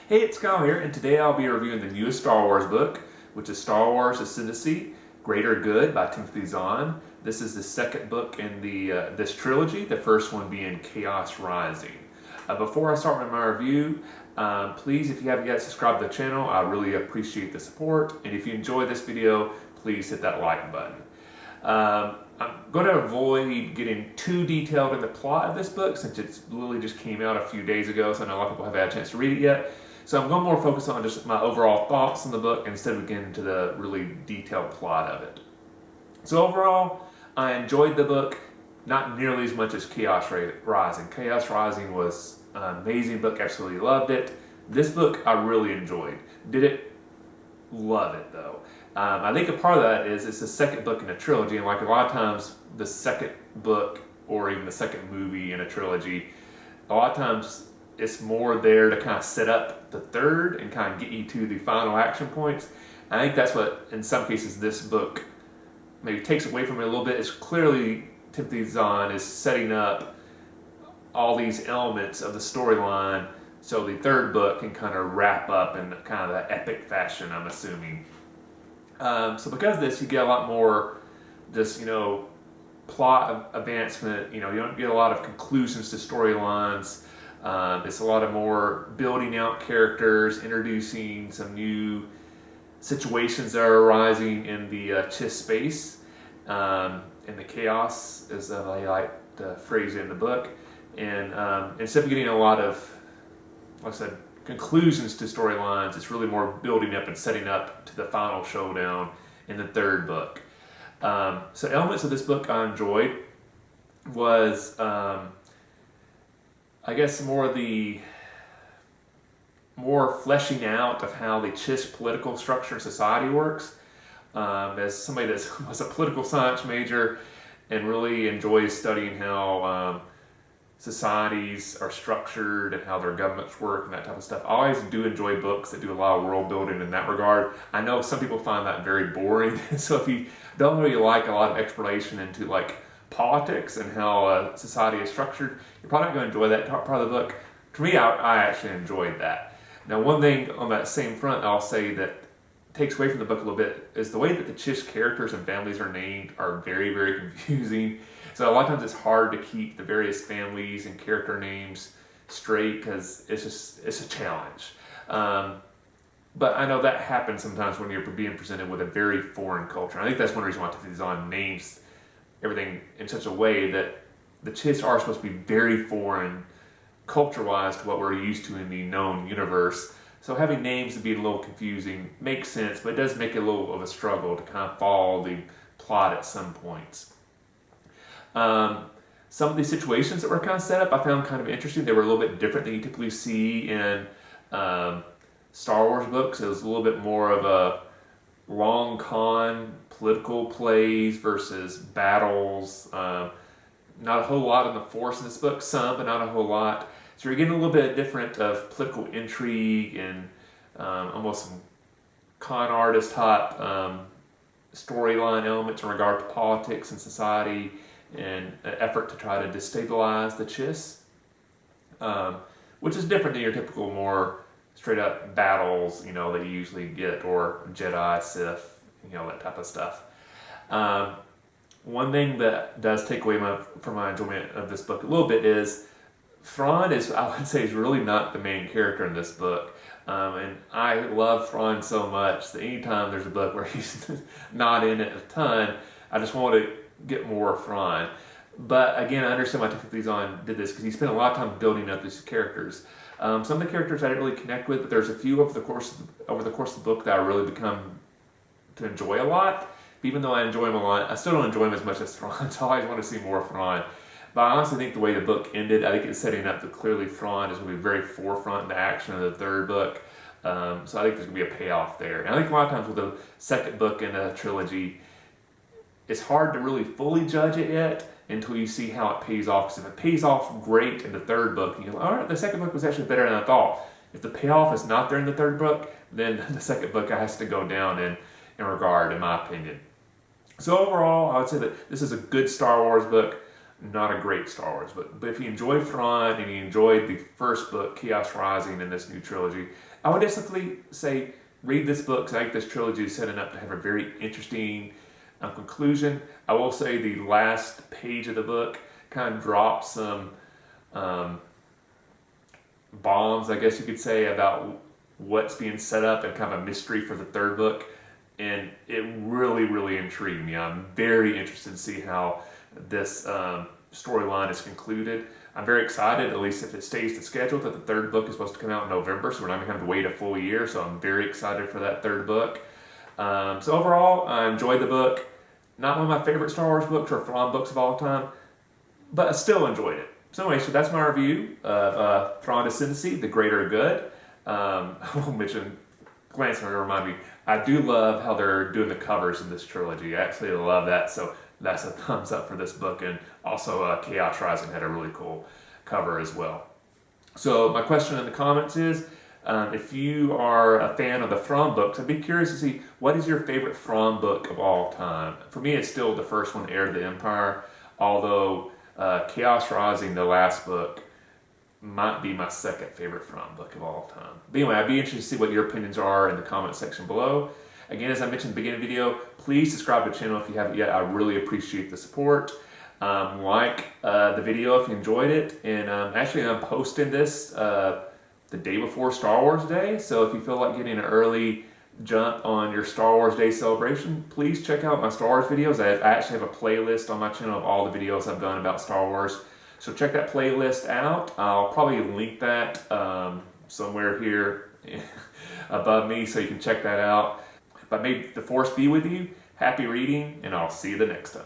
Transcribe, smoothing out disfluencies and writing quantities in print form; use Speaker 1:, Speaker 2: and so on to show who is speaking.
Speaker 1: Hey, it's Kyle here, and today I'll be reviewing the newest Star Wars book, which is Star Wars Ascendancy, Greater Good by Zahn. This is the second book in this trilogy, the first one being Chaos Rising. Before I start with my review, please, if you haven't yet subscribed to the channel, I really appreciate the support. And if you enjoyed this video, please hit that like button. I'm going to avoid getting too detailed in the plot of this book since it literally just came out a few days ago, so I know a lot of people haven't had a chance to read it yet. So I'm going to more focus on just my overall thoughts on the book instead of getting into the really detailed plot of it. So overall, I enjoyed the book, not nearly as much as Chaos Rising. Chaos Rising was an amazing book, absolutely loved it. This book I really enjoyed. Didn't love it though. I think a part of that is it's the second book in a trilogy, and like a lot of times the second book or even the second movie in a trilogy, a lot of times it's more there to kind of set up the third and kind of get you to the final action points. I think that's what, in some cases, this book maybe takes away from it a little bit. It's clearly Zahn is setting up all these elements of the storyline so the third book can kind of wrap up in kind of that epic fashion, I'm assuming. So because of this, you get a lot more just, plot advancement. You don't get a lot of conclusions to storylines. It's a lot of more building out characters, introducing some new situations that are arising in the Chiss space, in the chaos, as I like to phrase it in the book. And instead of getting a lot of, like I said, conclusions to storylines, it's really more building up and setting up to the final showdown in the third book. So elements of this book I enjoyed was, I guess, more fleshing out of how the Chiss political structure and society works. As somebody that was a political science major and really enjoys studying how societies are structured and how their governments work and that type of stuff, I always do enjoy books that do a lot of world building in that regard. I know some people find that very boring, so if you don't really like a lot of explanation into like politics and how society is structured, you're probably not going to enjoy that part of the book. For me, I actually enjoyed that. Now, one thing on that same front I'll say that takes away from the book a little bit is the way that the Chiss characters and families are named are very, very confusing. So a lot of times it's hard to keep the various families and character names straight because it's a challenge. But I know that happens sometimes when you're being presented with a very foreign culture. And I think that's one reason why Zahn names everything in such a way that the Chiss are supposed to be very foreign culture-wise to what we're used to in the known universe. So having names to be a little confusing makes sense, but it does make it a little of a struggle to kind of follow the plot at some points. Some of these situations that were kind of set up I found kind of interesting. They were a little bit different than you typically see in Star Wars books. It was a little bit more of a long con political plays versus battles. Not a whole lot on the Force in this book, some, but not a whole lot. So you're getting a little bit different of political intrigue and almost some con artist type storyline elements in regard to politics and society and an effort to try to destabilize the Chiss, which is different than your typical more straight up battles, that you usually get, or Jedi, Sith, that type of stuff. One thing that does take away from my enjoyment of this book a little bit is Thrawn is really not the main character in this book. And I love Thrawn so much that anytime there's a book where he's not in it a ton, I just want to get more of Thrawn. But again, I understand why Zahn did this because he spent a lot of time building up these characters. Some of the characters I didn't really connect with, but there's a few over the course of the book that I really become to enjoy a lot. Even though I enjoy him a lot, I still don't enjoy him as much as Thrawn, so I always want to see more of Thrawn. But I honestly think the way the book ended, I think it's setting up that clearly Thrawn is going to be very forefront in the action of the third book. So I think there's going to be a payoff there. And I think a lot of times with the second book in a trilogy, it's hard to really fully judge it yet until you see how it pays off. Because if it pays off great in the third book, you're like, all right, the second book was actually better than I thought. If the payoff is not there in the third book, then the second book has to go down in regard, in my opinion. So overall, I would say that this is a good Star Wars book. not a great Star Wars book. But if you enjoy Thrawn and you enjoyed the first book, Chaos Rising, in this new trilogy, I would definitely say read this book, because I think this trilogy is setting up to have a very interesting conclusion. I will say the last page of the book kind of drops some bombs, I guess you could say, about what's being set up and kind of a mystery for the third book. And it really, really intrigued me. I'm very interested to see how this storyline is concluded. I'm very excited, at least if it stays to schedule, that the third book is supposed to come out in November, so we're not going to have to wait a full year. So I'm very excited for that third book. So overall, I enjoyed the book. Not one of my favorite Star Wars books or Thrawn books of all time, but I still enjoyed it. So anyway, so that's my review of Thrawn Ascendancy, The Greater Good. I will mention, glance to remind me, I do love how they're doing the covers in this trilogy. I actually love that, so that's a thumbs up for this book. And also Chaos Rising had a really cool cover as well. So my question in the comments is, if you are a fan of the Thrawn books, I'd be curious to see, what is your favorite Thrawn book of all time? For me, it's still the first one, Heir to the Empire, although Chaos Rising, the last book, might be my second favorite Thrawn book of all time. But anyway, I'd be interested to see what your opinions are in the comment section below. Again, as I mentioned at the beginning of the video, please subscribe to the channel if you haven't yet. I really appreciate the support. Like the video if you enjoyed it. And actually, I'm posting this the day before Star Wars Day. So if you feel like getting an early jump on your Star Wars Day celebration, please check out my Star Wars videos. I actually have a playlist on my channel of all the videos I've done about Star Wars. So check that playlist out. I'll probably link that somewhere here above me so you can check that out. But may the Force be with you. Happy reading, and I'll see you the next time.